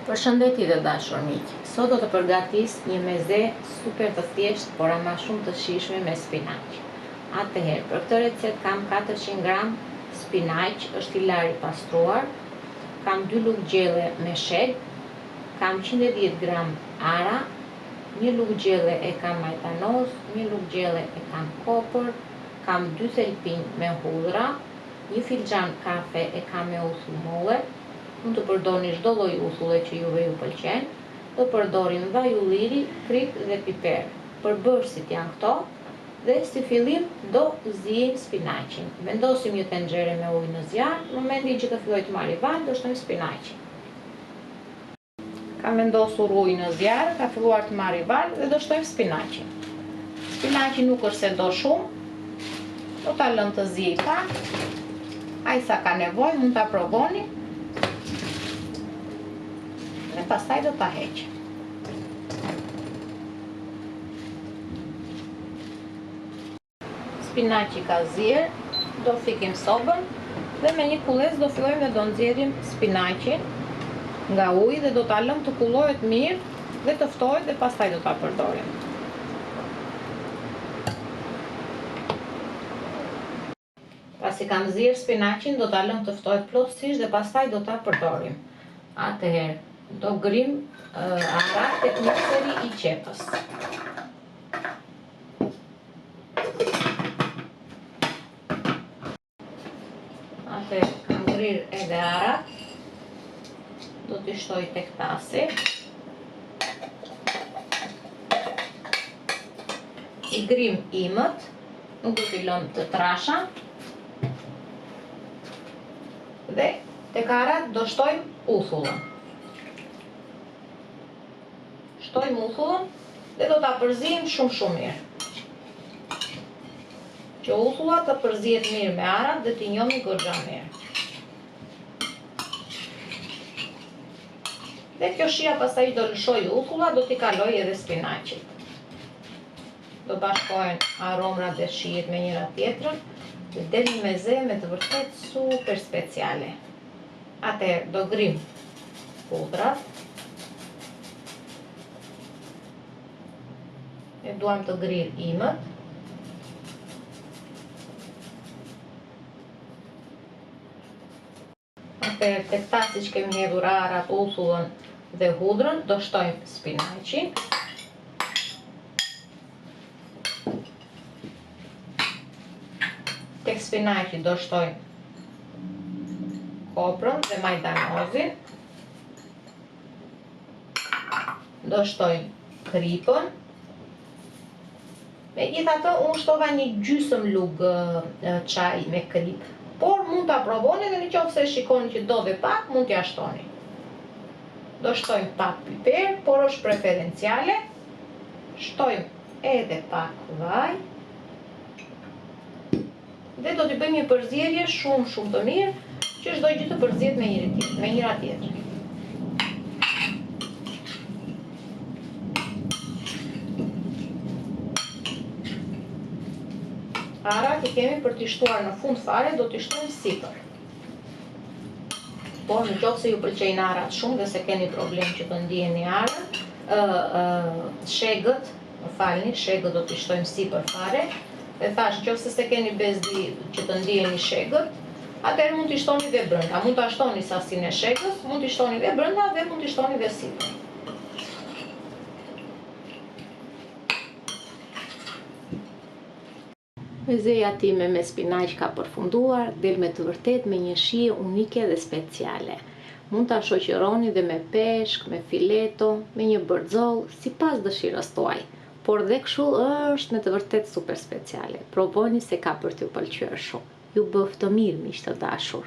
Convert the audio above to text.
Përshëndetje të dashur miq. Sot do të përgatis një meze super të thjeshtë, por ama shumë të shijshme me spinaq. Atëherë, për këtë recetë kam 400 gram spinaq, është i larë i pastruar, kam 2 lugë gjelle me sheg, kam 110 gram ara, 1 lugë gjelle e kam majtanoz, 1 lugë gjelle e kam kopër, kam 2 thelpinj me hudhra, 1 filxhan kafe e kam me uthull molle. Mund të përdorni çdo lloj uthulle që juve ju pëlqen. Do përdorim vaj ulliri, krip dhe piper. Përbërësit janë këto dhe si fillim do zgjijmë spinaqin. Vendosim një tenxhere me ujë në zjarr, në momentin që të fillojë të marrë vaj, do shtojmë spinaqin. Kam vendosur ujë në zjarr, ka filluar të marrë vaj dhe do shtojmë spinaqin. Spinaqi nuk është se do shumë, do ta lëm të zgjijë pak. Ai sa ka nevojë, mund ta provoni. Dhe pastaj do ta heq. Spinaqi ka zier, do fikim sobën dhe me një kullez do fillojmë dhe do nxjerrim spinaqin nga uji dhe do ta lëm të kullohet mirë dhe të ftohet dhe pastaj do ta përdorim. Pasi kam zier spinaqin, do ta lëm të ftohet plotësisht dhe pastaj do ta përdorim. Atëherë, do grim ara tek mikseri i qepës. Atëherë, kam grir edhe ara. Do t'i shtoj tek tasi. I grim imët, nuk do t'i lëm të trasha. Dhe tek arat do shtojmë uthullën. Shtojmë uthullën dhe do ta përzijmë shumë mirë. Që uthulla të përzihet mirë me arat dhe t'i njohni goxha mirë. Dhe kjo shija pastaj do lëshoj uthulla, do t'i kaloj edhe spinaqit. Do bashkohen aromrat dhe shijet me njëra tjetrën dhe del një meze me të vërtet super speciale. Atëherë do grim hudhrat. E duam të grir imët. Atëherë tek tasi që kemi hedhur arat, uthullën dhe hudrën, do shtojmë spinaqin. Tek spinaqi do shtojmë koprën dhe majtanozin. Do shtojmë kripën. Megjithatë, unë shtova një gjysmë lugë çaj me krip, por mund ta provoni dhe nëse shikoni që do dhe pak, mund t'ia shtoni. Do shtojmë pak piper, por është preferenciale. Shtojmë edhe pak vaj. Dhe do t'i bëjmë një përzierje shumë të mirë, që çdo gjë të përzihet me njëra tjetrën. Arat i kemi për t'i shtuar në fund fare, do t'i shtojmë sipër. Por nëse ju pëlqejnë arat shumë dhe se keni problem që të ndiheni arën, shegët, më falni, shegët do t'i shtojmë sipër fare. Dhe thash, nëse se keni bezdi që të ndiheni shegët, atëherë mund t'i shtoni dhe brenda. Mund t'a shtoni sasinë e shegës, mund t'i shtoni dhe brenda dhe mund t'i shtoni dhe sipër. Mezeja time me spinaq ka përfunduar, del me të vërtet me një shije unike dhe speciale. Mund ta shoqëroni dhe me peshk, me fileto, me një bërxoll, sipas dëshirës tuaj. Por dhe kështu është me të vërtet super speciale. Provoni se ka për t'ju pëlqyer shumë. Ju bëf të mirë miq të dashur.